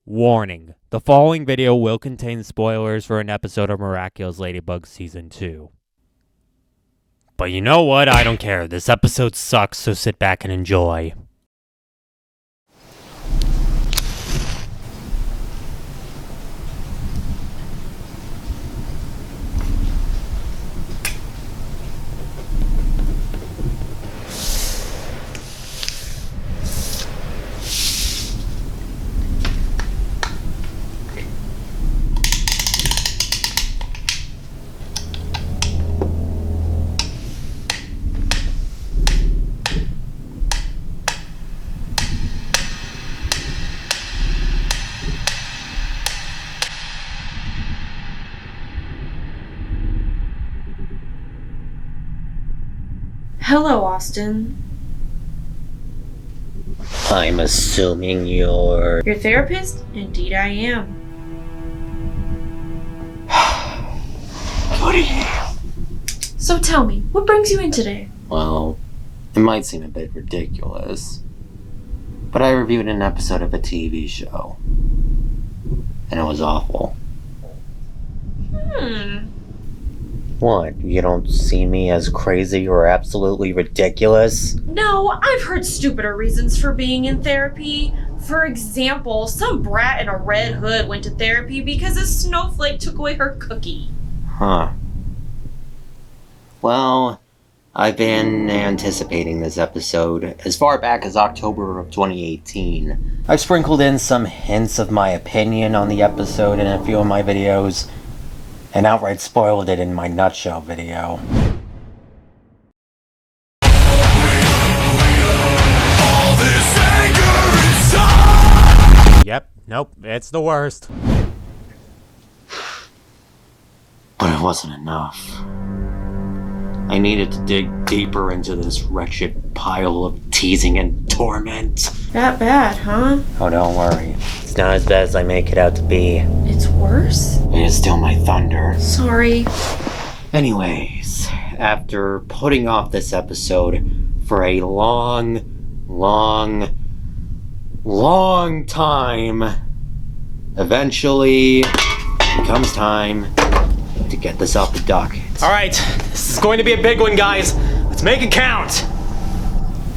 Warning, the following video will contain spoilers for an episode of Miraculous Ladybug Season 2. But you know what? I don't care. This episode sucks, so sit back and enjoy. Hello, Austin. I'm assuming you're... Your therapist? Indeed I am. Goody. So tell me, what brings you in today? Well, it might seem a bit ridiculous, but I reviewed an episode of a TV show, and it was awful. What, you don't see me as crazy or absolutely ridiculous? No, I've heard stupider reasons for being in therapy. For example, some brat in a red hood went to therapy because a snowflake took away her cookie. Huh. Well, I've been anticipating this episode as far back as October of 2018. I've sprinkled in some hints of my opinion on the episode in a few of my videos, and outright spoiled it in my nutshell video. Yep, nope, it's the worst. But it wasn't enough. I needed to dig deeper into this wretched pile of teasing and torment. That bad, huh? Oh, don't worry. It's not as bad as I make it out to be. It's worse? It is still my thunder. Sorry. Anyways, after putting off this episode for a long time, eventually it comes time to get this off the docket. Alright, this is going to be a big one, guys. Let's make it count.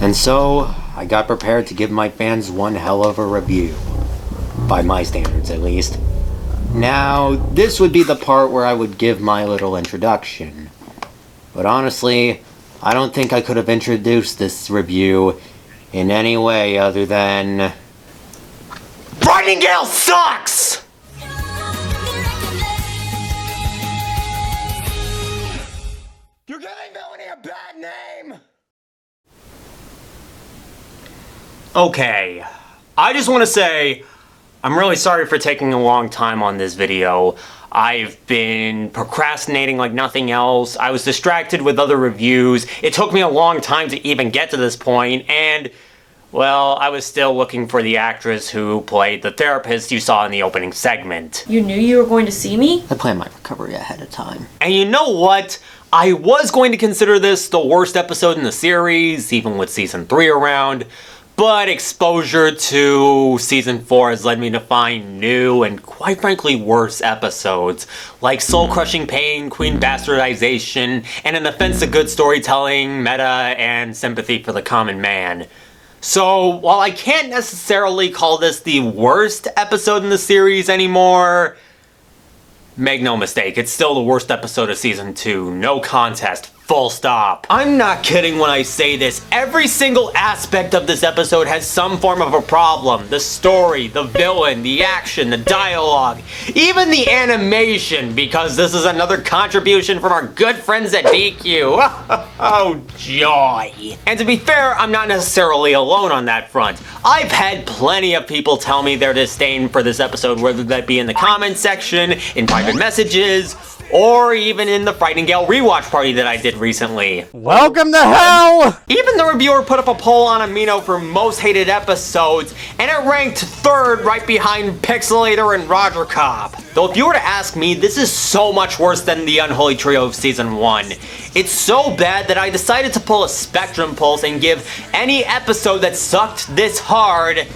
And so, I got prepared to give my fans one hell of a review. By my standards, at least. Now, this would be the part where I would give my little introduction. But honestly, I don't think I could have introduced this review in any way other than... Frightningale sucks! You're giving Melanie a bad name! Okay, I just want to say, I'm really sorry for taking a long time on this video. I've been procrastinating like nothing else. I was distracted with other reviews. It took me a long time to even get to this point, and, well, I was still looking for the actress who played the therapist you saw in the opening segment. You knew you were going to see me? I planned my recovery ahead of time. And you know what? I was going to consider this the worst episode in the series, even with Season 3 around, but exposure to Season 4 has led me to find new and, quite frankly, worse episodes, like Soul-Crushing Pain, Queen Bastardization, and an offense to good storytelling, meta, and sympathy for the common man. So, while I can't necessarily call this the worst episode in the series anymore, make no mistake, it's still the worst episode of Season 2, no contest, full stop. I'm not kidding when I say this. Every single aspect of this episode has some form of a problem. The story, the villain, the action, the dialogue, even the animation, because this is another contribution from our good friends at DQ. Oh, joy. And to be fair, I'm not necessarily alone on that front. I've had plenty of people tell me their disdain for this episode, whether that be in the comments section, in private messages, or even in the Frightningale rewatch party that I did recently. Welcome to hell! Even the reviewer put up a poll on Amino for most hated episodes, and it ranked third right behind Pixelator and Roger Cop. Though if you were to ask me, this is so much worse than the Unholy Trio of Season 1. It's so bad that I decided to pull a spectrum pulse and give any episode that sucked this hard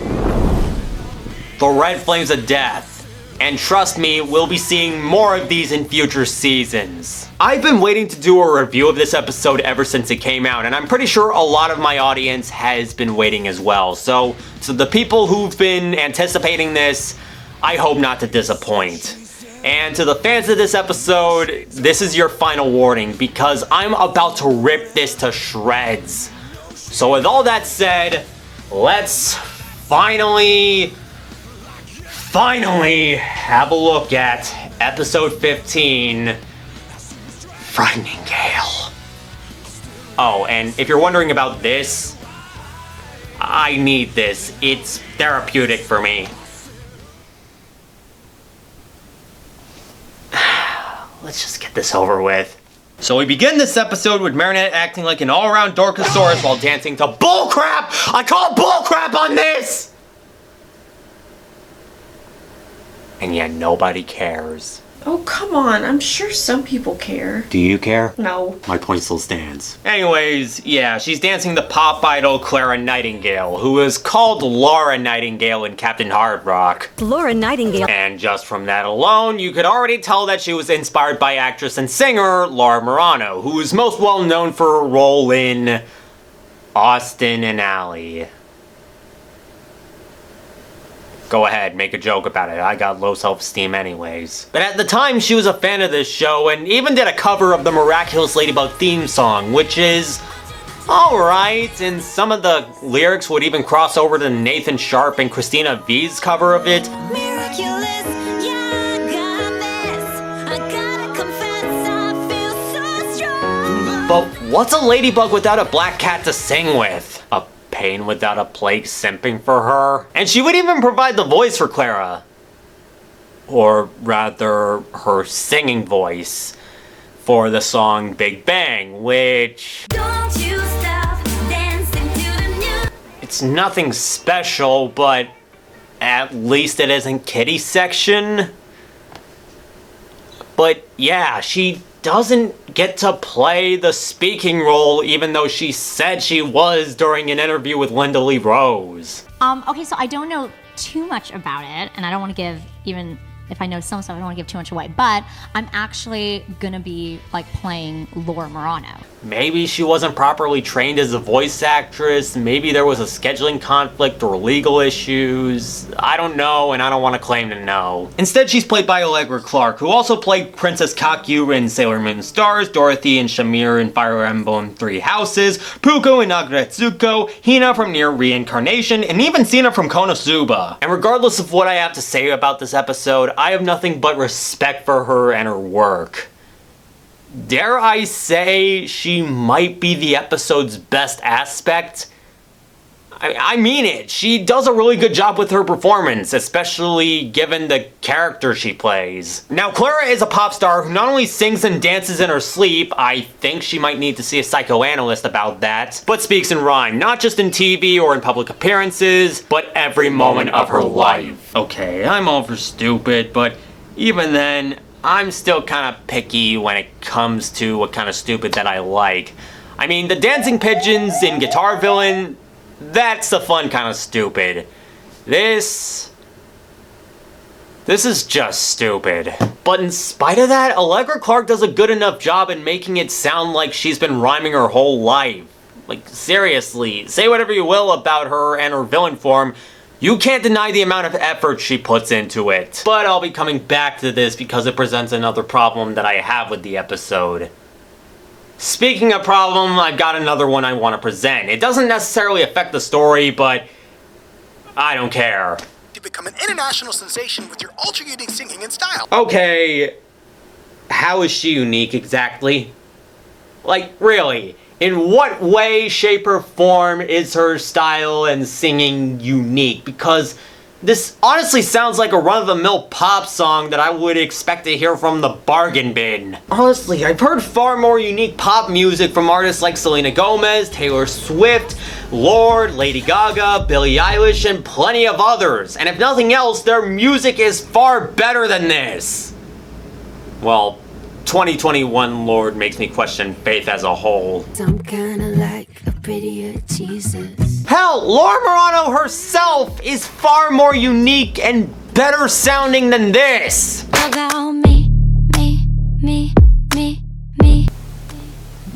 the Red Flames of Death. And trust me, we'll be seeing more of these in future seasons. I've been waiting to do a review of this episode ever since it came out, and I'm pretty sure a lot of my audience has been waiting as well. So to the people who've been anticipating this, I hope not to disappoint. And to the fans of this episode, this is your final warning, because I'm about to rip this to shreds. So with all that said, let's finally have a look at episode 15, Frightningale. Oh, and if you're wondering about this, I need this. It's therapeutic for me. Let's just get this over with. So we begin this episode with Marina acting like an all-around Dorkosaurus while dancing to bullcrap! I call bullcrap on this! And yet nobody cares. Oh, come on. I'm sure some people care. Do you care? No. My point still stands. Anyways, yeah, she's dancing to pop idol Clara Nightingale, who is called Laura Nightingale in Captain Hard Rock. Laura Nightingale. And just from that alone, you could already tell that she was inspired by actress and singer Laura Marino, who is most well known for her role in Austin and Ally. Go ahead, make a joke about it. I got low self-esteem anyways. But at the time, she was a fan of this show and even did a cover of the Miraculous Ladybug theme song, which is alright, and some of the lyrics would even cross over to Nathan Sharp and Christina V's cover of it. Miraculous, yeah, I got this. I gotta confess, I feel so strong. But what's a ladybug without a black cat to sing with? A pain without a plague simping for her? And she would even provide the voice for Clara. Or rather, her singing voice for the song Big Bang, which... Don't you stop dancing to the music. It's nothing special, but at least it isn't kiddie section. But yeah, she doesn't get to play the speaking role even though she said she was during an interview with Linda Lee Rose. Okay, so I don't know too much about it, and I don't want to give, even if I know some stuff, I don't want to give too much away, but I'm actually gonna be like playing Laura Marino. Maybe she wasn't properly trained as a voice actress, maybe there was a scheduling conflict or legal issues. I don't know, and I don't want to claim to know. Instead, she's played by Allegra Clark, who also played Princess Kakyu in Sailor Moon Stars, Dorothy and Shamir in Fire Emblem Three Houses, Puko in Agretsuko, Hina from Near Reincarnation, and even Sina from Konosuba. And regardless of what I have to say about this episode, I have nothing but respect for her and her work. Dare I say she might be the episode's best aspect? I mean it. She does a really good job with her performance, especially given the character she plays. Now, Clara is a pop star who not only sings and dances in her sleep, I think she might need to see a psychoanalyst about that, but speaks in rhyme, not just in TV or in public appearances, but every moment of her life. Okay, I'm all for stupid, but even then, I'm still kind of picky when it comes to what kind of stupid that I like. I mean, the dancing pigeons in Guitar Villain, that's the fun kind of stupid. This is just stupid. But in spite of that, Allegra Clark does a good enough job in making it sound like she's been rhyming her whole life. Like, seriously, say whatever you will about her and her villain form, you can't deny the amount of effort she puts into it. But I'll be coming back to this because it presents another problem that I have with the episode. Speaking of problem, I've got another one I want to present. It doesn't necessarily affect the story, but I don't care. To become an international sensation with your ultra-unique singing and style. Okay, how is she unique exactly? Like, really? In what way, shape, or form is her style and singing unique? Because this honestly sounds like a run-of-the-mill pop song that I would expect to hear from the bargain bin. Honestly, I've heard far more unique pop music from artists like Selena Gomez, Taylor Swift, Lorde, Lady Gaga, Billie Eilish, and plenty of others. And if nothing else, their music is far better than this. Well, 2021 Lorde makes me question faith as a whole. I'm kinda like a prettier Jesus. Hell, Laura Marano herself is far more unique and better sounding than this. About me, me, me, me, me.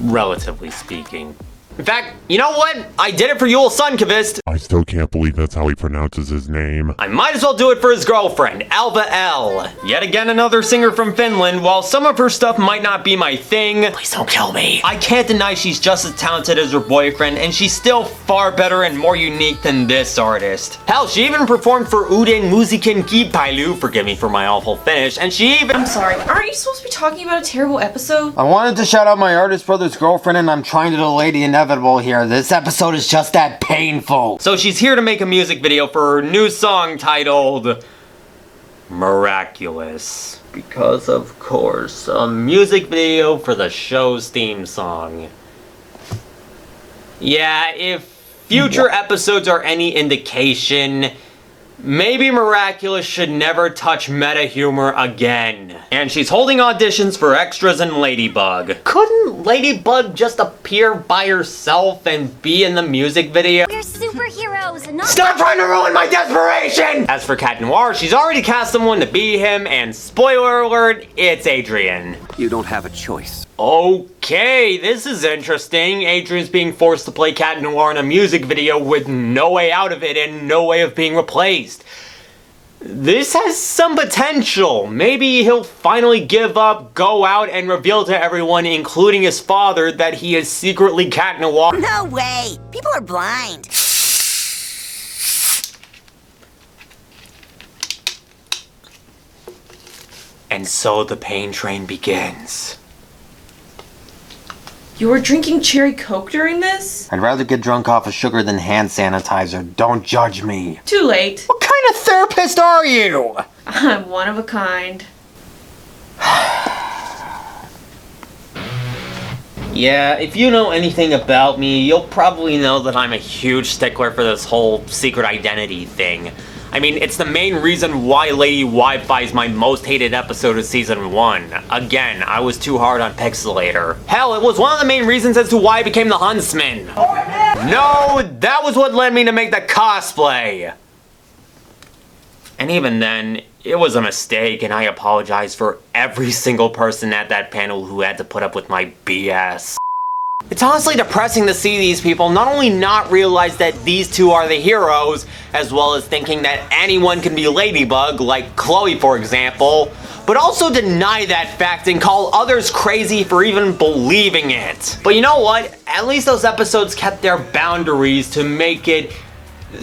Relatively speaking. In fact, you know what? I did it for Yul Sunkvist. I still can't believe that's how he pronounces his name. I might as well do it for his girlfriend, Alva L. Yet again, another singer from Finland. While some of her stuff might not be my thing, please don't kill me, I can't deny she's just as talented as her boyfriend, and she's still far better and more unique than this artist. Hell, she even performed for Uden Musiikin Kilpailu, forgive me for my awful Finnish, and she even— I'm sorry, aren't you supposed to be talking about a terrible episode? I wanted to shout out my artist brother's girlfriend, and I'm trying to delay the inevitable here. This episode is just that painful. So she's here to make a music video for her new song titled Miraculous. Because, of course, a music video for the show's theme song. Yeah, if future episodes are any indication, maybe Miraculous should never touch meta humor again. And she's holding auditions for extras in Ladybug. Couldn't Ladybug just appear by herself and be in the music video? We're superheroes, not— Stop trying to ruin my desperation! As for Cat Noir, she's already cast someone to be him, and spoiler alert, it's Adrian. You don't have a choice. Okay, this is interesting. Adrian's being forced to play Cat Noir in a music video with no way out of it and no way of being replaced. This has some potential. Maybe he'll finally give up, go out, and reveal to everyone, including his father, that he is secretly Cat Noir. No way! People are blind. And so the pain train begins. You were drinking cherry coke during this? I'd rather get drunk off of sugar than hand sanitizer. Don't judge me. Too late. What kind of therapist are you? I'm one of a kind. Yeah, if you know anything about me, you'll probably know that I'm a huge stickler for this whole secret identity thing. I mean, it's the main reason why Lady Wi-Fi is my most hated episode of Season 1. Again, I was too hard on Pixelator. Hell, it was one of the main reasons as to why I became the Huntsman. No, that was what led me to make the cosplay. And even then, it was a mistake, and I apologize for every single person at that panel who had to put up with my BS. It's honestly depressing to see these people not only not realize that these two are the heroes, as well as thinking that anyone can be Ladybug, like Chloe for example, but also deny that fact and call others crazy for even believing it. But you know what? At least those episodes kept their boundaries to make it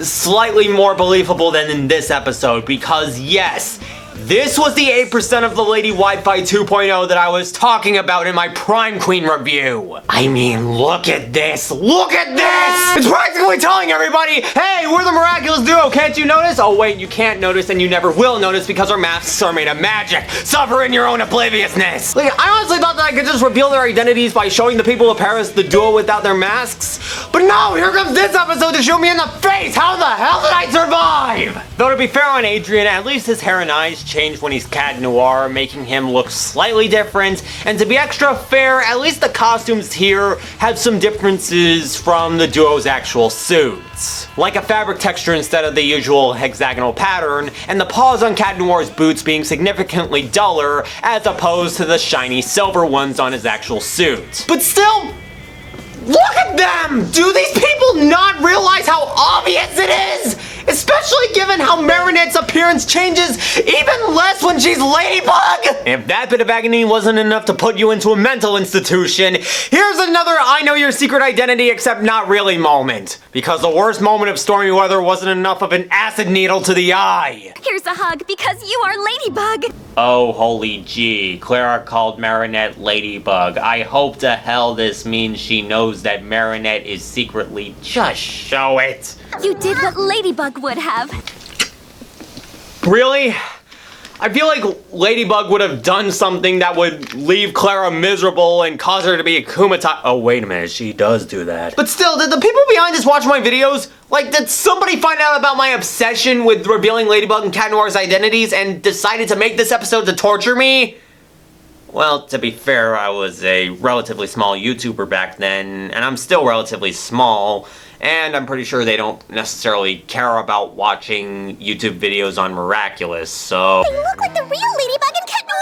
slightly more believable than in this episode, because yes, this was the 8% of the Lady Wi-Fi 2.0 that I was talking about in my Prime Queen review. I mean, look at this! Look at this! It's practically telling everybody, hey, we're the Miraculous Duo, can't you notice? Oh wait, you can't notice and you never will notice because our masks are made of magic. Suffer in your own obliviousness. Like, I honestly thought that I could just reveal their identities by showing the people of Paris the duo without their masks. But no, here comes this episode to shoot me in the face! How the hell did I survive? Though to be fair on Adrian, at least his hair and eyes changed when he's Cat Noir, making him look slightly different, and to be extra fair, at least the costumes here have some differences from the duo's actual suits. Like a fabric texture instead of the usual hexagonal pattern, and the paws on Cat Noir's boots being significantly duller as opposed to the shiny silver ones on his actual suit. But still, look at them! Do these people not realize how obvious it is? Especially given how Marinette's appearance changes even less when she's Ladybug! If that bit of agony wasn't enough to put you into a mental institution, here's another I know your secret identity except not really moment. Because the worst moment of stormy weather wasn't enough of an acid needle to the eye. Here's a hug because you are Ladybug. Oh, holy gee, Clara called Marinette Ladybug. I hope to hell this means she knows that Marinette is secretly— just show it. You did what Ladybug would have. Really? I feel like Ladybug would have done something that would leave Clara miserable and cause her to be akumatized. Oh, wait a minute, she does do that. But still, did the people behind this watch my videos? Like, did somebody find out about my obsession with revealing Ladybug and Cat Noir's identities and decided to make this episode to torture me? Well, to be fair, I was a relatively small YouTuber back then, and I'm still relatively small, and I'm pretty sure they don't necessarily care about watching YouTube videos on Miraculous, so... They look like the real Ladybug and Cat Noir!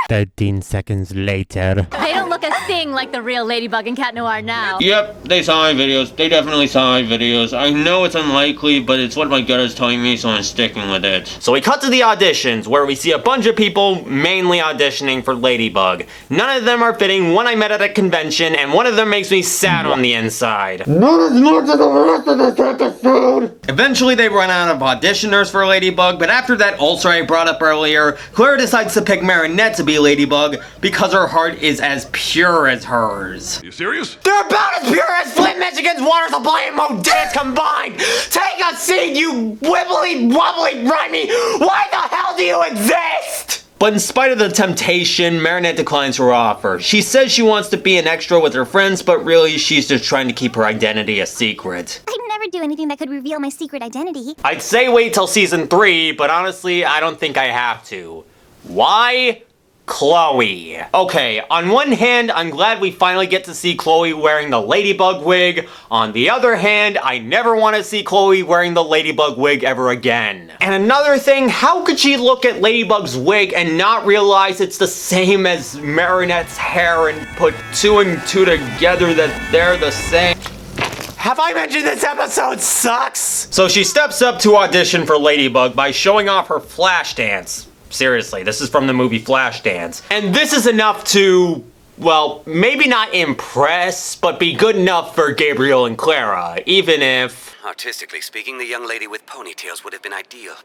13 seconds later. They don't look a thing like the real Ladybug and Cat Noir now. Yep, they saw my videos. They definitely saw my videos. I know it's unlikely, but it's what my gut is telling me, so I'm sticking with it. So we cut to the auditions, where we see a bunch of people mainly auditioning for Ladybug. None of them are fitting, one I met at a convention, and one of them makes me sad on the inside. Not as much as the rest of this episode! Eventually they run out of auditioners for Ladybug, but after that ulcer I brought up earlier, Clara decides to pick Marinette to be Ladybug because her heart is as pure as hers. You serious? They're about as pure as Flint, Michigan's water supply and Modans combined! Take a seat, you wibbly wobbly grimy! Why the hell do you exist? But in spite of the temptation, Marinette declines her offer. She says she wants to be an extra with her friends, but really she's just trying to keep her identity a secret. I'd never do anything that could reveal my secret identity. I'd say wait till season 3, but honestly, I don't think I have to. Why? Chloe. Okay, on one hand, I'm glad we finally get to see Chloe wearing the Ladybug wig. On the other hand, I never want to see Chloe wearing the Ladybug wig ever again. And another thing, how could she look at Ladybug's wig and not realize it's the same as Marinette's hair and put 2 and 2 together that they're the same? Have I mentioned this episode sucks? So she steps up to audition for Ladybug by showing off her flash dance. Seriously, this is from the movie Flashdance. And this is enough to, well, maybe not impress, but be good enough for Gabriel and Clara, even if... Artistically speaking, the young lady with ponytails would have been ideal.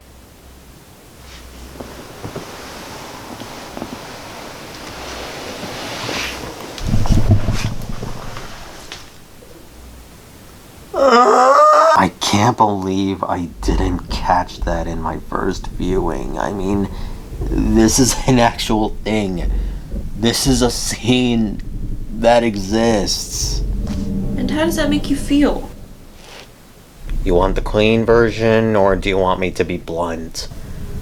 I can't believe I didn't catch that in my first viewing. I mean, this is an actual thing. This is a scene that exists. And how does that make you feel? You want the clean version, or do you want me to be blunt?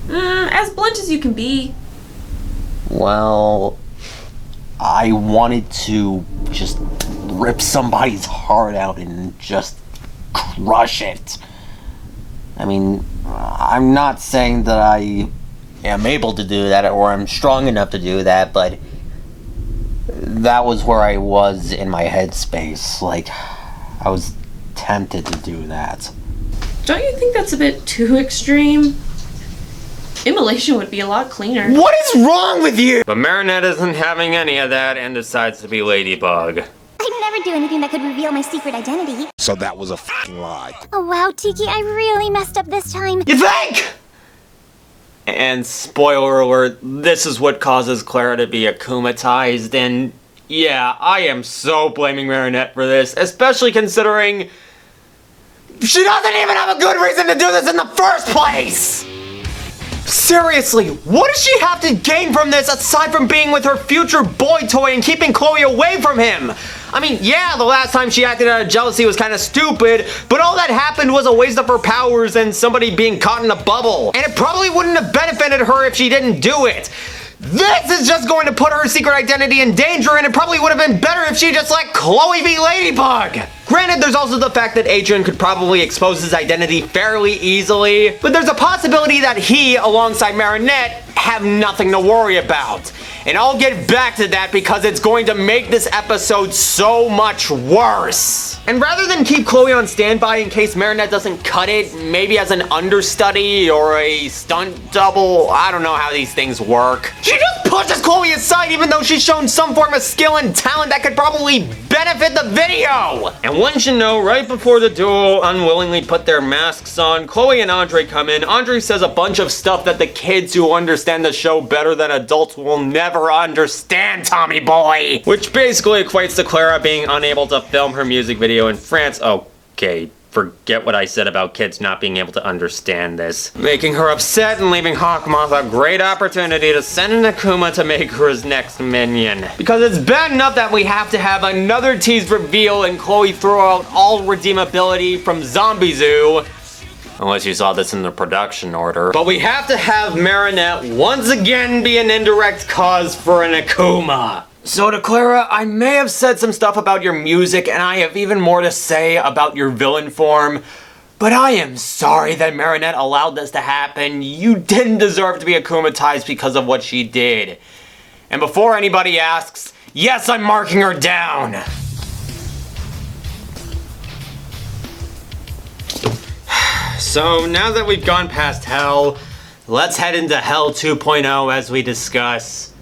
As blunt as you can be. Well, I wanted to just rip somebody's heart out and just crush it. I mean, I'm not saying that I am able to do that or I'm strong enough to do that, but that was where I was in my headspace. Like, I was tempted to do that. Don't you think that's a bit too extreme? Immolation would be a lot cleaner. What is wrong with you? But Marinette isn't having any of that and decides to be Ladybug. I'd never do anything that could reveal my secret identity. So that was a fucking lie. Oh wow, Tiki, I really messed up this time. You think? And spoiler alert, this is what causes Clara to be akumatized, and yeah, I am so blaming Marinette for this, especially considering she doesn't even have a good reason to do this in the first place! Seriously, what does she have to gain from this aside from being with her future boy toy and keeping Chloe away from him? I mean, yeah, the last time she acted out of jealousy was kind of stupid, but all that happened was a waste of her powers and somebody being caught in a bubble. And it probably wouldn't have benefited her if she didn't do it. This is just going to put her secret identity in danger, and it probably would have been better if she just let Chloe be Ladybug. Granted, there's also the fact that Adrian could probably expose his identity fairly easily, but there's a possibility that he, alongside Marinette, have nothing to worry about. And I'll get back to that because it's going to make this episode so much worse. And rather than keep Chloe on standby in case Marinette doesn't cut it, maybe as an understudy or a stunt double, I don't know how these things work, she just pushes Chloe aside even though she's shown some form of skill and talent that could probably benefit the video. And wouldn't you know, right before the duo unwillingly put their masks on, Chloe and Andre come in. Andre says a bunch of stuff that the kids who understand the show better than adults will never understand, Tommy boy. Which basically equates to Clara being unable to film her music video in France. Okay, forget what I said about kids not being able to understand this. Making her upset and leaving Hawkmoth a great opportunity to send an Akuma to make her his next minion. Because it's bad enough that we have to have another tease reveal and Chloe throw out all redeemability from Zombie Zoo. Unless you saw this in the production order. But we have to have Marinette once again be an indirect cause for an Akuma. So to Clara, I may have said some stuff about your music, and I have even more to say about your villain form, but I am sorry that Marinette allowed this to happen. You didn't deserve to be akumatized because of what she did. And before anybody asks, yes, I'm marking her down. So now that we've gone past Hell, let's head into Hell 2.0 as we discuss.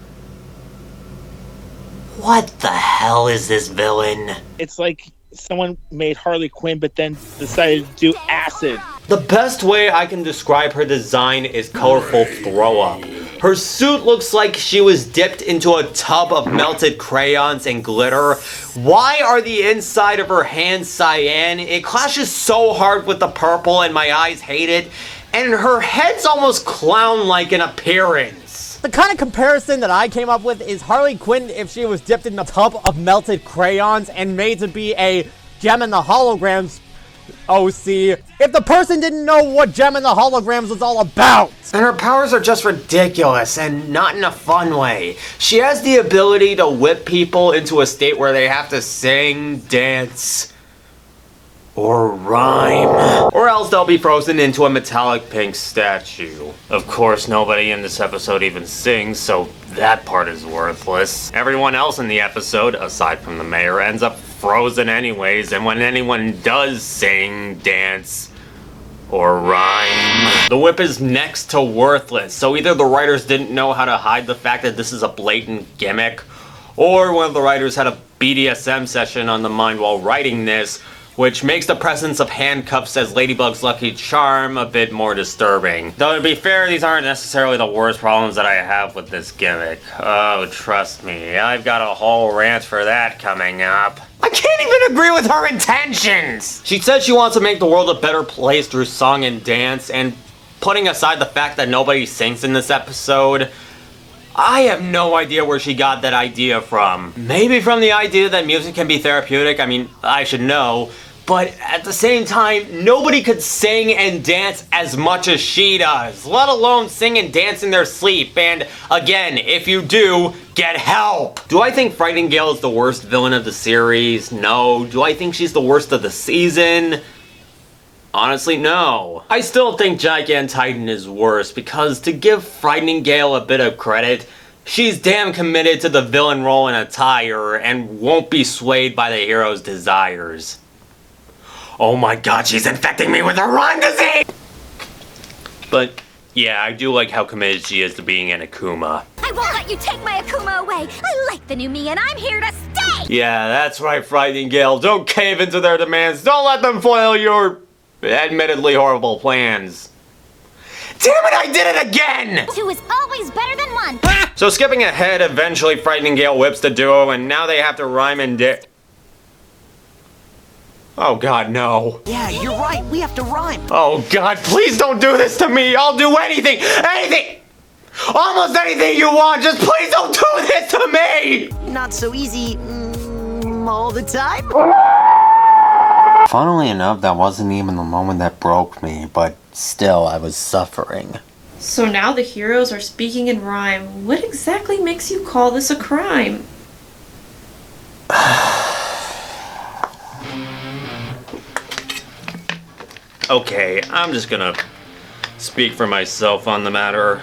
What the hell is this villain? It's like someone made Harley Quinn but then decided to do acid. The best way I can describe her design is colorful throw-up. Her suit looks like she was dipped into a tub of melted crayons and glitter. Why are the inside of her hands cyan? It clashes so hard with the purple and my eyes hate it. And her head's almost clown-like in appearance. The kind of comparison that I came up with is Harley Quinn if she was dipped in a tub of melted crayons and made to be a Gem and the Holograms OC. If the person didn't know what Gem and the Holograms was all about. And her powers are just ridiculous and not in a fun way. She has the ability to whip people into a state where they have to sing, dance, or rhyme. Or else they'll be frozen into a metallic pink statue. Of course, nobody in this episode even sings, so that part is worthless. Everyone else in the episode, aside from the mayor, ends up frozen anyways, and when anyone does sing, dance, or rhyme, the whip is next to worthless. So either the writers didn't know how to hide the fact that this is a blatant gimmick, or one of the writers had a BDSM session on the mind while writing this, which makes the presence of handcuffs as Ladybug's lucky charm a bit more disturbing. Though to be fair, these aren't necessarily the worst problems that I have with this gimmick. Oh, trust me, I've got a whole rant for that coming up. I can't even agree with her intentions! She said she wants to make the world a better place through song and dance, and putting aside the fact that nobody sings in this episode, I have no idea where she got that idea from. Maybe from the idea that music can be therapeutic, I mean, I should know. But at the same time, nobody could sing and dance as much as she does, let alone sing and dance in their sleep. And again, if you do, get help. Do I think Frightningale is the worst villain of the series? No. Do I think she's the worst of the season? Honestly, no. I still think Gigantitan is worse because to give Frightningale a bit of credit, she's damn committed to the villain role in attire and won't be swayed by the hero's desires. Oh my god, she's infecting me with her Lyme disease! But yeah, I do like how committed she is to being an Akuma. I won't let you take my Akuma away. I like the new me and I'm here to stay. Yeah, that's right, Frightningale. Don't cave into their demands. Don't let them foil your admittedly horrible plans. Damn it, I did it again! 2 is always better than 1. So skipping ahead, eventually Frightningale whips the duo and now they have to rhyme and Oh god, no. Yeah, you're right. We have to rhyme. Oh god, please don't do this to me. I'll do anything, almost anything you want. Just please don't do this to me. Not so easy all the time. Funnily enough, that wasn't even the moment that broke me, but still, I was suffering. So now the heroes are speaking in rhyme. What exactly makes you call this a crime? Okay, I'm just gonna speak for myself on the matter.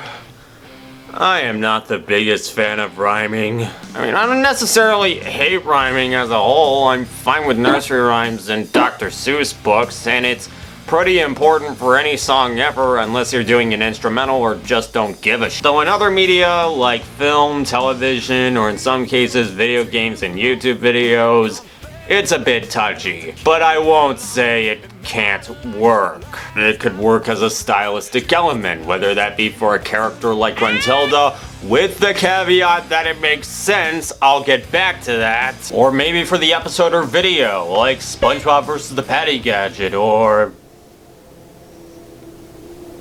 I am not the biggest fan of rhyming. I mean, I don't necessarily hate rhyming as a whole. I'm fine with nursery rhymes and Dr. Seuss books, and it's pretty important for any song ever unless you're doing an instrumental or just don't give a shit. Though in other media like film, television, or in some cases video games and YouTube videos, it's a bit touchy, but I won't say it can't work. It could work as a stylistic element, whether that be for a character like Gruntilda, with the caveat that it makes sense, I'll get back to that, or maybe for the episode or video, like SpongeBob vs. the Patty Gadget, or...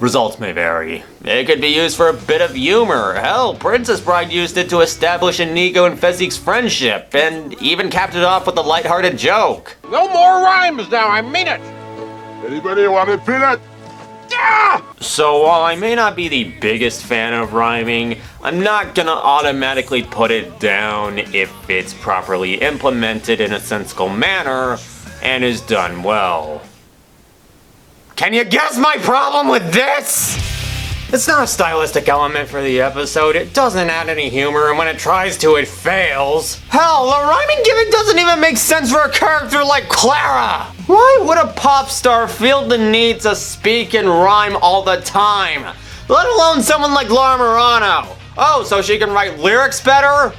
Results may vary. It could be used for a bit of humor. Hell, Princess Bride used it to establish Inigo and Fezzi's friendship, and even capped it off with a lighthearted joke. No more rhymes now, I mean it! Anybody want to feel it? So while I may not be the biggest fan of rhyming, I'm not gonna automatically put it down if it's properly implemented in a sensible manner and is done well. Can you guess my problem with this? It's not a stylistic element for the episode, it doesn't add any humor, and when it tries to, it fails. Hell, the rhyming gimmick doesn't even make sense for a character like Clara! Why would a pop star feel the need to speak and rhyme all the time? Let alone someone like Laura Marano. Oh, so she can write lyrics better?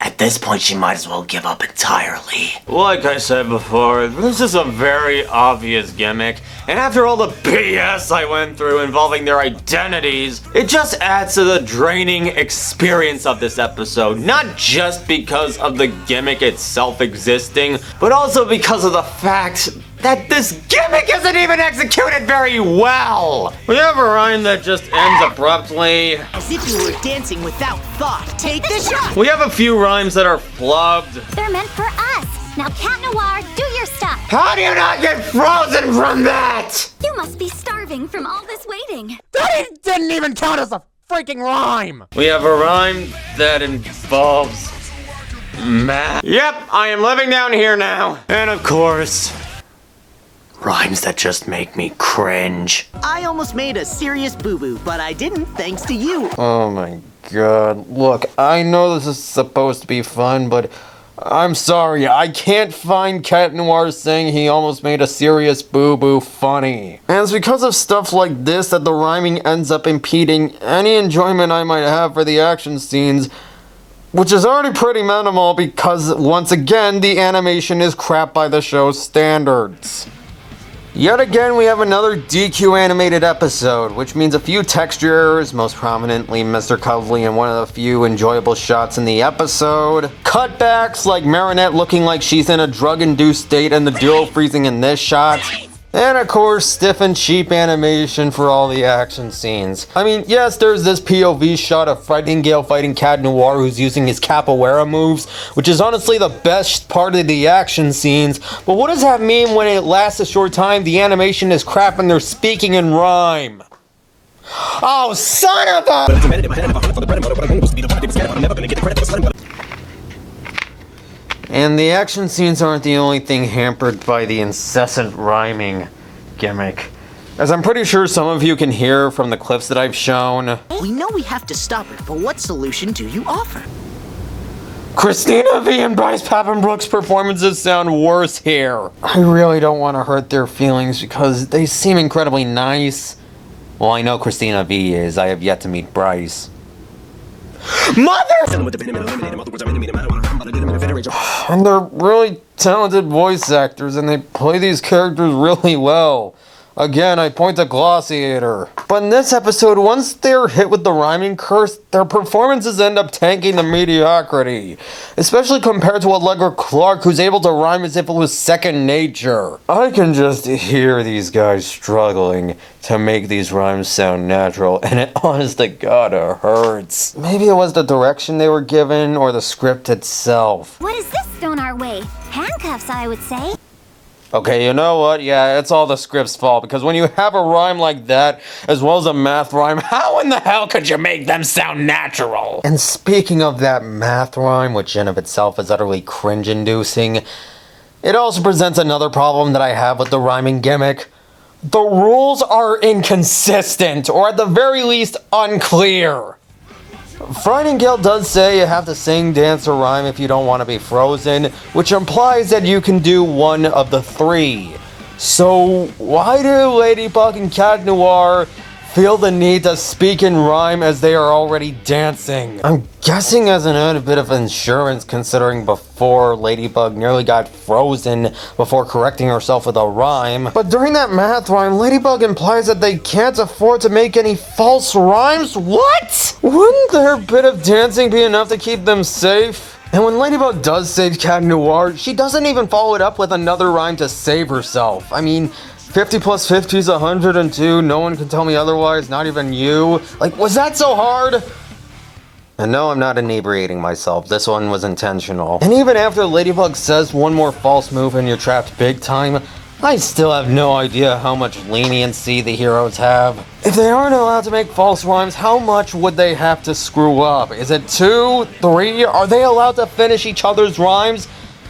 At this point, she might as well give up entirely. Like I said before, this is a very obvious gimmick, and after all the BS I went through involving their identities, it just adds to the draining experience of this episode, not just because of the gimmick itself existing, but also because of the fact that this gimmick isn't even executed very well! We have a rhyme that just ends abruptly. As if you were dancing without thought. Take the shot! We have a few rhymes that are flubbed. They're meant for us. Now, Cat Noir, do your stuff. How do you not get frozen from that? You must be starving from all this waiting. That didn't even count as a freaking rhyme! We have a rhyme that involves math. Yep, I am living down here now. And of course, rhymes that just make me cringe. I almost made a serious boo-boo, but I didn't thanks to you. Oh my god. Look, I know this is supposed to be fun, but I'm sorry, I can't find Cat Noir saying he almost made a serious boo-boo funny. And it's because of stuff like this that the rhyming ends up impeding any enjoyment I might have for the action scenes, which is already pretty minimal because, once again, the animation is crap by the show's standards. Yet again, we have another DQ animated episode, which means a few texture errors, most prominently Mr. Cuddly in one of the few enjoyable shots in the episode. Cutbacks, like Marinette looking like she's in a drug-induced state and the duo freezing in this shot. And of course, stiff and cheap animation for all the action scenes. I mean, yes, there's this POV shot of Frightningale fighting Cat Noir who's using his capoeira moves, which is honestly the best part of the action scenes, but what does that mean when it lasts a short time, the animation is crap and they're speaking in rhyme? Oh, son of a... And the action scenes aren't the only thing hampered by the incessant rhyming gimmick. As I'm pretty sure some of you can hear from the clips that I've shown. We know we have to stop it, but what solution do you offer? Christina V and Bryce Papenbrook's performances sound worse here. I really don't want to hurt their feelings because they seem incredibly nice. Well, I know Christina V is. I have yet to meet Bryce. Mother! And they're really talented voice actors and they play these characters really well. Again, I point to Glossiator. But in this episode, once they're hit with the rhyming curse, their performances end up tanking the mediocrity. Especially compared to Allegra Clark, who's able to rhyme as if it was second nature. I can just hear these guys struggling to make these rhymes sound natural, and it honest to God, it hurts. Maybe it was the direction they were given, or the script itself. What is this thrown our way? Handcuffs, I would say. Okay, you know what? Yeah, it's all the script's fault, because when you have a rhyme like that, as well as a math rhyme, how in the hell could you make them sound natural? And speaking of that math rhyme, which in of itself is utterly cringe-inducing, it also presents another problem that I have with the rhyming gimmick. The rules are inconsistent, or at the very least, unclear. Frightningale does say you have to sing, dance, or rhyme if you don't want to be frozen, which implies that you can do one of the three. So why do Ladybug and Cat Noir feel the need to speak in rhyme as they are already dancing? I'm guessing as an added bit of insurance, considering before Ladybug nearly got frozen before correcting herself with a rhyme. But during that math rhyme, Ladybug implies that they can't afford to make any false rhymes? What? Wouldn't their bit of dancing be enough to keep them safe? And when Ladybug does save Cat Noir, she doesn't even follow it up with another rhyme to save herself. I mean, 50 plus 50 is 102, no one can tell me otherwise, not even you. Like, was that so hard? And no, I'm not inebriating myself, this one was intentional. And even after Ladybug says one more false move and you're trapped big time, I still have no idea how much leniency the heroes have. If they aren't allowed to make false rhymes, how much would they have to screw up? Is it 2, 3? Are they allowed to finish each other's rhymes?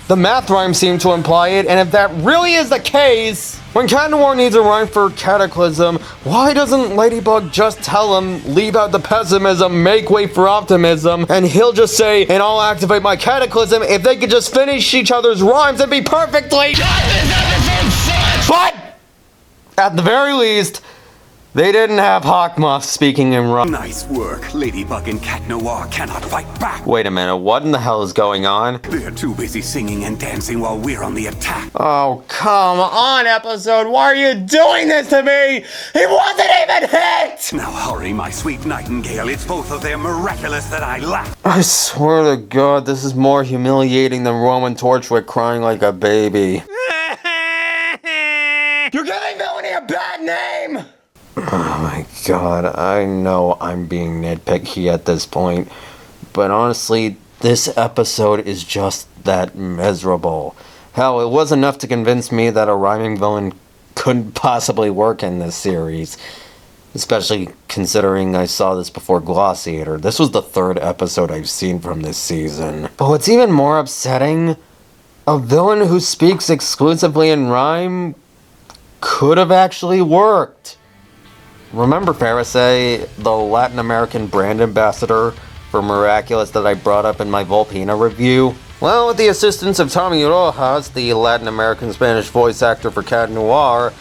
The math rhymes seem to imply it, and if that really is the case, when Cat Noir needs a rhyme for Cataclysm, why doesn't Ladybug just tell him, leave out the pessimism, make way for optimism, and he'll just say, and I'll activate my Cataclysm if they could just finish each other's rhymes and be perfectly... But, at the very least, they didn't have Hawkmoth speaking in rhyme. Nice work. Ladybug and Cat Noir cannot fight back. Wait a minute, what in the hell is going on? They're too busy singing and dancing while we're on the attack. Oh, come on, episode. Why are you doing this to me? It wasn't even hit! Now hurry, my sweet Nightingale. It's both of their miraculous that I lack. I swear to God, this is more humiliating than Roman Torchwick crying like a baby. You're giving Villainy a bad name! Oh my God, I know I'm being nitpicky at this point, but honestly, this episode is just that miserable. Hell, it was enough to convince me that a rhyming villain couldn't possibly work in this series. Especially considering I saw this before Glossiator. This was the 3rd episode I've seen from this season. But what's even more upsetting, a villain who speaks exclusively in rhyme could have actually worked. Remember Pharisee, the Latin American brand ambassador for Miraculous that I brought up in my Volpina review? Well, with the assistance of Tommy Rojas, the Latin American Spanish voice actor for Cat Noir,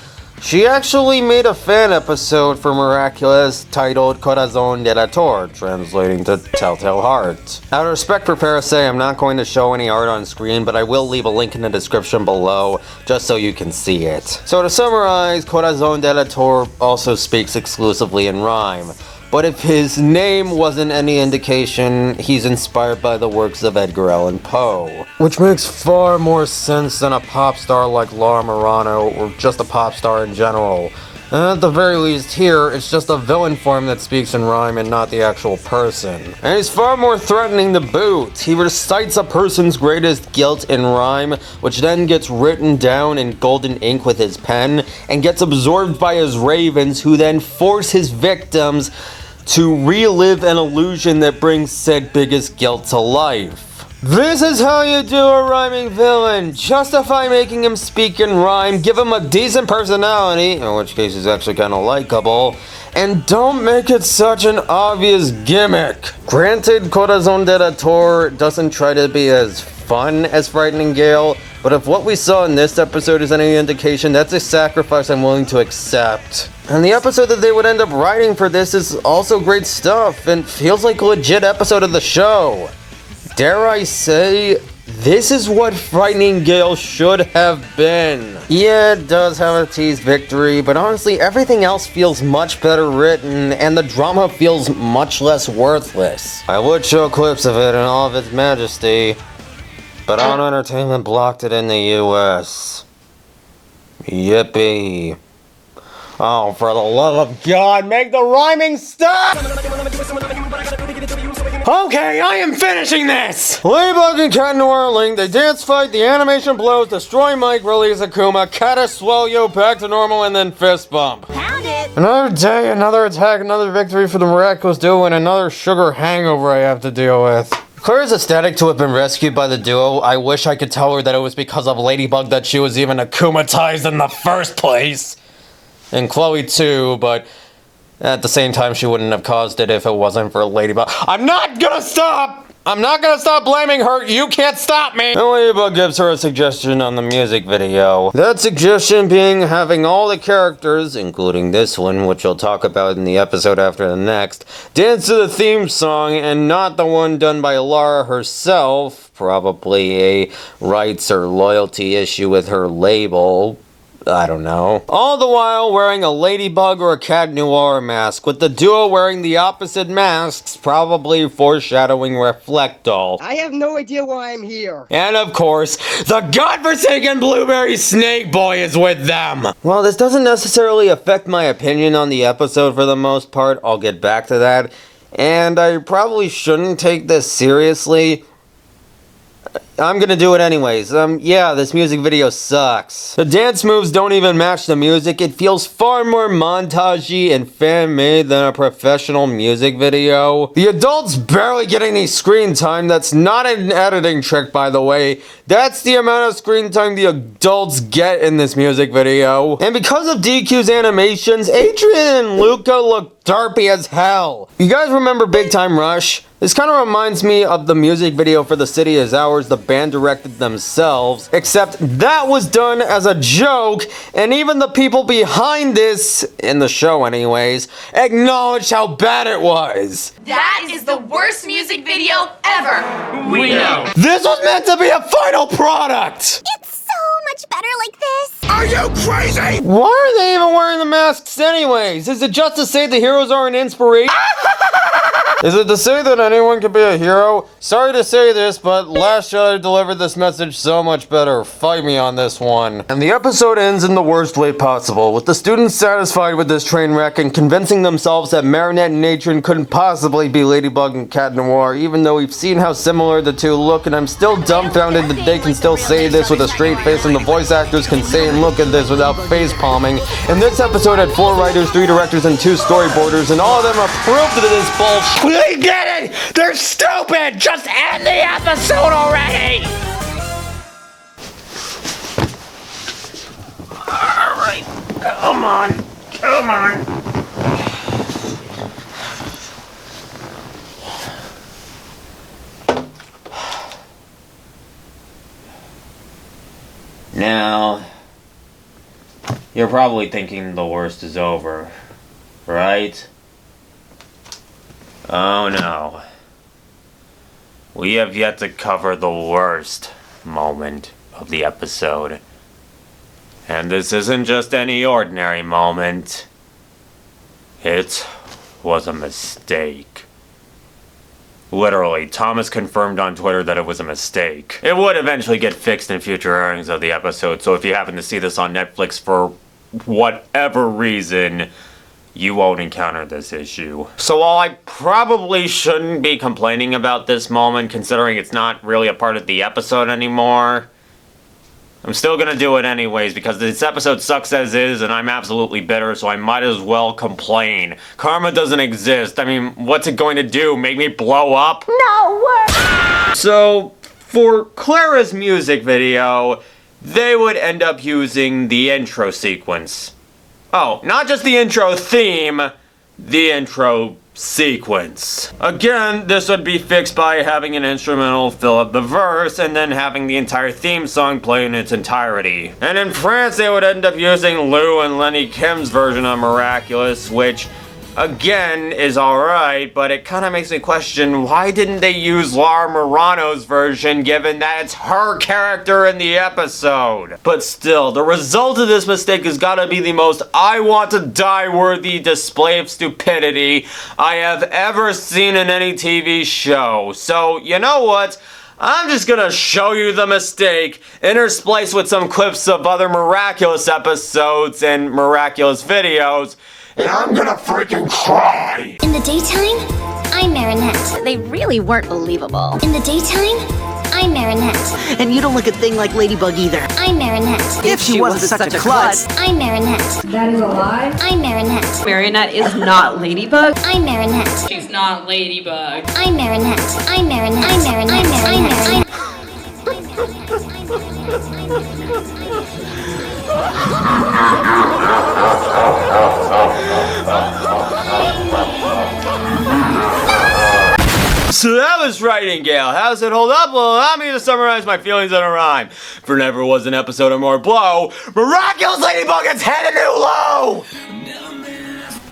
she actually made a fan episode for Miraculous titled Corazón, Delator, translating to Telltale Heart. Out of respect for Pharisee, I'm not going to show any art on screen, but I will leave a link in the description below, just so you can see it. So to summarize, Corazón Delator also speaks exclusively in rhyme. But if his name wasn't any indication, he's inspired by the works of Edgar Allan Poe. Which makes far more sense than a pop star like Laura Marano, or just a pop star in general. And at the very least here, it's just a villain form that speaks in rhyme and not the actual person. And he's far more threatening to boot. He recites a person's greatest guilt in rhyme, which then gets written down in golden ink with his pen, and gets absorbed by his ravens, who then force his victims to relive an illusion that brings said biggest guilt to life. This is how you do a rhyming villain. Justify making him speak in rhyme, give him a decent personality, in which case he's actually kind of likable, and don't make it such an obvious gimmick. Granted, Corazón Delator doesn't try to be as fun as Frightningale, but if what we saw in this episode is any indication, that's a sacrifice I'm willing to accept. And the episode that they would end up writing for this is also great stuff, and feels like a legit episode of the show. Dare I say, this is what Frightningale should have been. Yeah, it does have a teased victory, but honestly, everything else feels much better written, and the drama feels much less worthless. I would show clips of it in all of its majesty, but On Entertainment blocked it in the US. Yippee. Oh, for the love of God, make the rhyming stop! Okay, I am finishing this! Ladybug and Cat Noir are linked, they dance fight, the animation blows, destroy Mike, release Akuma, Cataswellyo back to normal, and then fist bump. Found it! Another day, another attack, another victory for the Miraculous duo, and another sugar hangover I have to deal with. Claire is ecstatic to have been rescued by the duo. I wish I could tell her that it was because of Ladybug that she was even akumatized in the first place. And Chloe too, but at the same time she wouldn't have caused it if it wasn't for Ladybug. I'm not gonna stop! I'm not gonna stop blaming her, you can't stop me! And Ladybug gives her a suggestion on the music video. That suggestion being having all the characters, including this one, which we'll talk about in the episode after the next, dance to the theme song and not the one done by Lara herself. Probably a rights or loyalty issue with her label. I don't know. All the while wearing a Ladybug or a Cat Noir mask, with the duo wearing the opposite masks, probably foreshadowing Reflectol. I have no idea why I'm here. And of course, the godforsaken Blueberry Snake Boy is with them! Well, this doesn't necessarily affect my opinion on the episode for the most part, I'll get back to that, and I probably shouldn't take this seriously. I'm gonna do it anyways. Yeah, this music video sucks. The dance moves don't even match the music. It feels far more montagey and fan-made than a professional music video. The adults barely get any screen time. That's not an editing trick, by the way. That's the amount of screen time the adults get in this music video. And because of DQ's animations, Adrian and Luca look derpy as hell. You guys remember Big Time Rush? This kind of reminds me of the music video for The City Is Ours the band directed themselves, except that was done as a joke, and even the people behind this, in the show anyways, acknowledged how bad it was. That is the worst music video ever! We know. This was meant to be a final product! It's so much better like this. Are you crazy? Why are they even wearing the masks anyways? Is it just to say the heroes are an inspiration? Is it to say that anyone can be a hero? Sorry to say this, but Last Jedi delivered this message so much better. Fight me on this one. And the episode ends in the worst way possible, with the students satisfied with this train wreck and convincing themselves that Marinette and Natron couldn't possibly be Ladybug and Cat Noir, even though we've seen how similar the two look, and I'm still dumbfounded that they can still say this with a straight face and the voice actors can say and look at this without face palming. And this episode had 4 writers, 3 directors, and 2 storyboarders, and all of them approved of this bullshit. We get it! They're stupid! Just end the episode already! Alright, come on. Come on. Now, you're probably thinking the worst is over, right? Oh no. We have yet to cover the worst moment of the episode. And this isn't just any ordinary moment. It was a mistake. Literally, Thomas confirmed on Twitter that it was a mistake. It would eventually get fixed in future airings of the episode, so if you happen to see this on Netflix for whatever reason, you won't encounter this issue. So while I probably shouldn't be complaining about this moment, considering it's not really a part of the episode anymore, I'm still gonna do it anyways, because this episode sucks as is, and I'm absolutely bitter, so I might as well complain. Karma doesn't exist. I mean, what's it going to do? Make me blow up? No! So, for Clara's music video, they would end up using the intro sequence. Oh, not just the intro theme, the intro sequence. Again, this would be fixed by having an instrumental fill up the verse and then having the entire theme song play in its entirety. And in France, they would end up using Lou and Lenny Kim's version of Miraculous, which again is alright, but it kind of makes me question, why didn't they use Lara Morano's version given that it's her character in the episode? But still, the result of this mistake has got to be the most I want to die worthy display of stupidity I have ever seen in any TV show. So, you know what? I'm just gonna show you the mistake, interspliced with some clips of other Miraculous episodes and Miraculous videos, and I'm gonna freaking cry! In the daytime, I'm Marinette. They really weren't believable. In the daytime, I'm Marinette. And you don't look a thing like Ladybug either. I'm Marinette. If she wasn't such a klutz. I'm Marinette. That is a lie. I'm Marinette. Marinette is not Ladybug. I'm Marinette. She's not Ladybug. I'm Marinette. I'm Marinette. I'm Marinette. I'm Marinette. So that was Frightningale. How's it hold up? Well, allow me to summarize my feelings in a rhyme. For never was an episode of more blow, Miraculous Ladybug has hit a new low!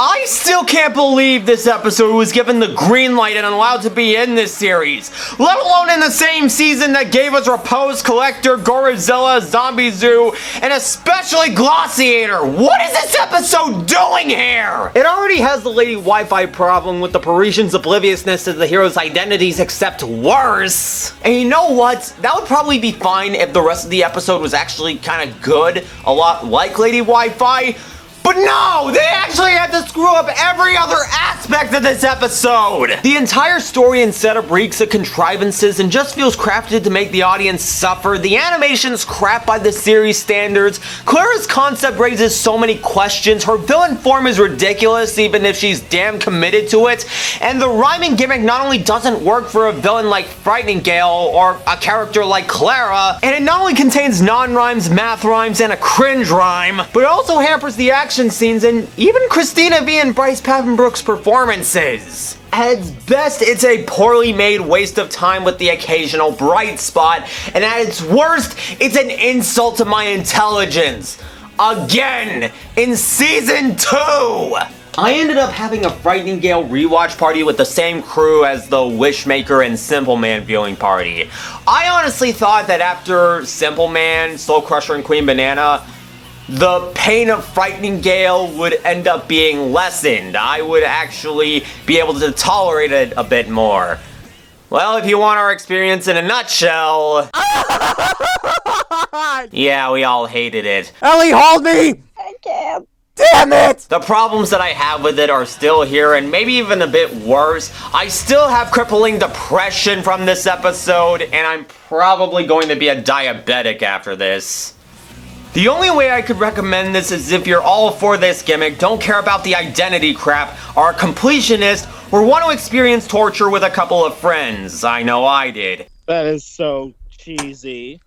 I still can't believe this episode was given the green light and allowed to be in this series, let alone in the same season that gave us Repose Collector, Gorizilla, Zombie Zoo, and especially Glossiator. What is this episode doing here? It already has the Lady Wi-Fi problem with the Parisians' obliviousness to the heroes' identities, except worse. And you know what? That would probably be fine if the rest of the episode was actually kind of good, a lot like Lady Wi-Fi. But no, they actually had to screw up every other aspect of this episode! The entire story and setup reeks of contrivances and just feels crafted to make the audience suffer. The animation's crap by the series standards. Clara's concept raises so many questions. Her villain form is ridiculous, even if she's damn committed to it. And the rhyming gimmick not only doesn't work for a villain like Frightningale or a character like Clara, and it not only contains non-rhymes, math rhymes, and a cringe rhyme, but it also hampers the action scenes and even Christina V and Bryce Papenbrook's performances. At its best, it's a poorly made waste of time with the occasional bright spot, and at its worst, it's an insult to my intelligence. Again, in Season 2! I ended up having a Frightningale rewatch party with the same crew as the Wishmaker and Simple Man viewing party. I honestly thought that after Simple Man, Soul Crusher, and Queen Banana, the pain of Frightningale would end up being lessened. I would actually be able to tolerate it a bit more. Well, if you want our experience in a nutshell... yeah, we all hated it. Ellie, hold me! I can't. Damn it! The problems that I have with it are still here, and maybe even a bit worse. I still have crippling depression from this episode, and I'm probably going to be a diabetic after this. The only way I could recommend this is if you're all for this gimmick, don't care about the identity crap, are a completionist, or want to experience torture with a couple of friends. I know I did. That is so cheesy.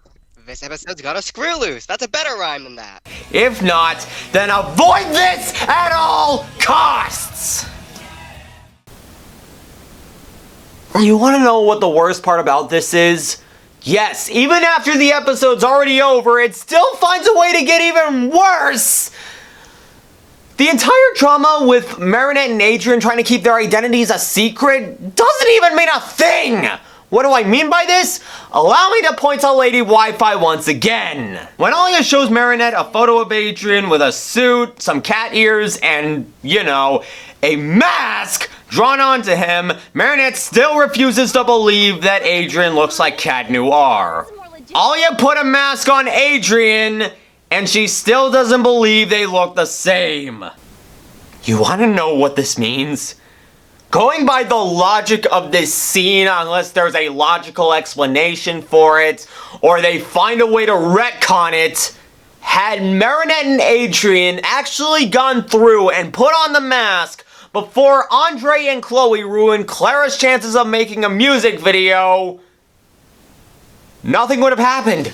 This episode's got a screw loose. That's a better rhyme than that. If not, then avoid this at all costs! You want to know what the worst part about this is? Yes, even after the episode's already over, it still finds a way to get even worse! The entire drama with Marinette and Adrian trying to keep their identities a secret doesn't even mean a thing! What do I mean by this? Allow me to point out Lady Wi-Fi once again. When Alia shows Marinette a photo of Adrian with a suit, some cat ears, and, you know, a mask drawn onto him, Marinette still refuses to believe that Adrian looks like Cat Noir. Alia put a mask on Adrian, and she still doesn't believe they look the same. You want to know what this means? Going by the logic of this scene, unless there's a logical explanation for it, or they find a way to retcon it, had Marinette and Adrian actually gone through and put on the mask before Andre and Chloe ruined Clara's chances of making a music video, nothing would have happened.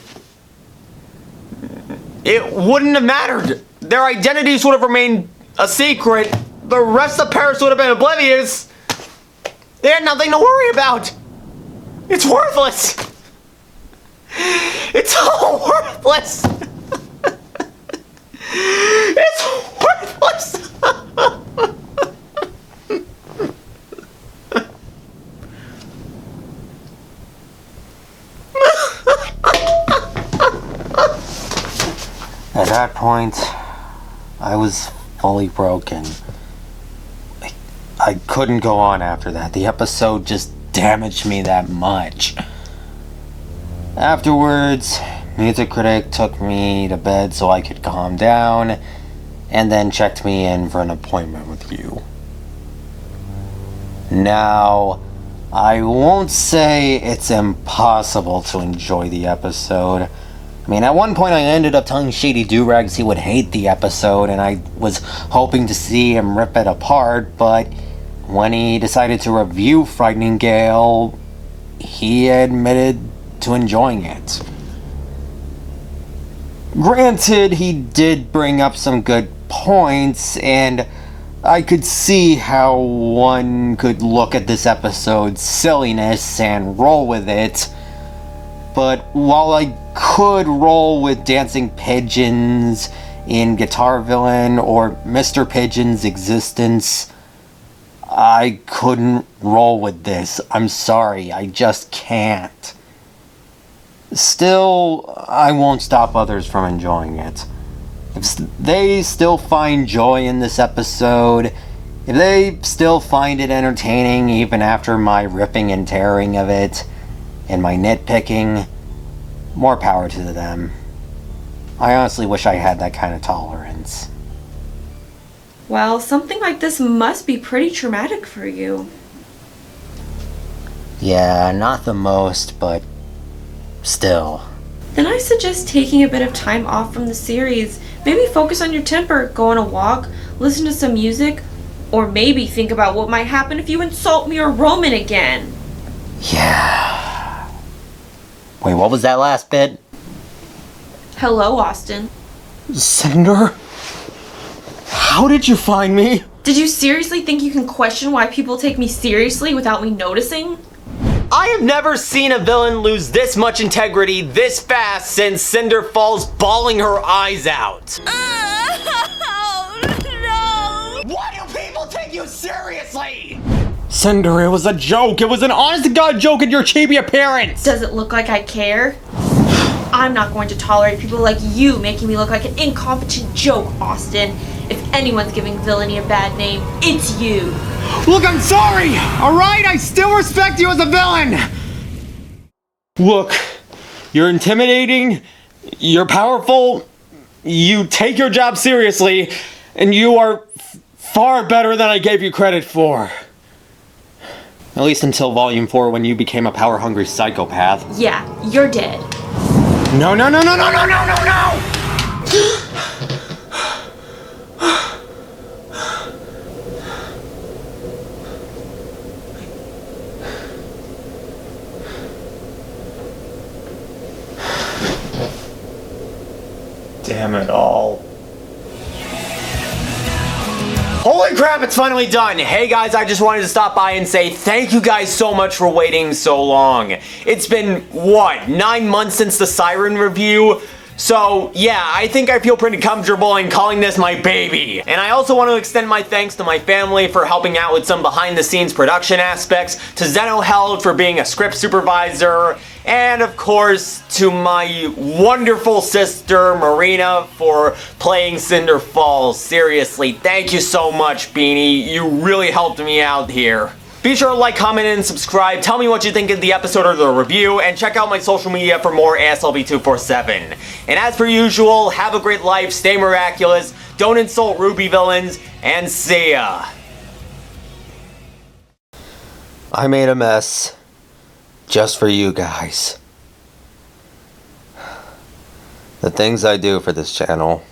It wouldn't have mattered. Their identities would have remained a secret. The rest of Paris would have been oblivious. They had nothing to worry about. It's worthless. It's all worthless. It's worthless. At that point, I was fully broken. I couldn't go on after that. The episode just damaged me that much. Afterwards, Music Critic took me to bed so I could calm down, and then checked me in for an appointment with you. Now, I won't say it's impossible to enjoy the episode. I mean, at one point I ended up telling Shady Durags he would hate the episode, and I was hoping to see him rip it apart, but when he decided to review Frightningale, he admitted to enjoying it. Granted, he did bring up some good points, and I could see how one could look at this episode's silliness and roll with it, but while I could roll with Dancing Pigeons in Guitar Villain or Mr. Pigeon's existence, I couldn't roll with this. I'm sorry, I just can't. Still, I won't stop others from enjoying it. If they still find joy in this episode, if they still find it entertaining even after my ripping and tearing of it, and my nitpicking, more power to them. I honestly wish I had that kind of tolerance. Well, something like this must be pretty traumatic for you. Yeah, not the most, but still. Then I suggest taking a bit of time off from the series. Maybe focus on your temper, go on a walk, listen to some music, or maybe think about what might happen if you insult me or Roman again. Yeah. Wait, what was that last bit? Hello, Austin. Cinder? How did you find me? Did you seriously think you can question why people take me seriously without me noticing? I have never seen a villain lose this much integrity this fast since Cinder falls bawling her eyes out. Oh, no! Why do people take you seriously? Cinder, it was a joke. It was an honest-to-God joke at your chibi appearance. Does it look like I care? I'm not going to tolerate people like you making me look like an incompetent joke, Austin. If anyone's giving villainy a bad name, it's you. Look, I'm sorry, alright? I still respect you as a villain! Look, you're intimidating, you're powerful, you take your job seriously, and you are far better than I gave you credit for. At least until Volume 4 when you became a power-hungry psychopath. Yeah, you're dead. No, no, no, no, no, no, no, no, no! Damn it all. Holy crap, it's finally done! Hey guys, I just wanted to stop by and say thank you guys so much for waiting so long. It's been, what, 9 months since the Siren review? So, yeah, I think I feel pretty comfortable in calling this my baby. And I also want to extend my thanks to my family for helping out with some behind-the-scenes production aspects, to Zeno Held for being a script supervisor, and of course, to my wonderful sister, Marina, for playing Cinder Falls. Seriously, thank you so much, Beanie. You really helped me out here. Be sure to like, comment, and subscribe. Tell me what you think of the episode or the review, and check out my social media for more ASLB247. And as per usual, have a great life, stay miraculous, don't insult Ruby villains, and see ya! I made a mess. Just for you guys. The things I do for this channel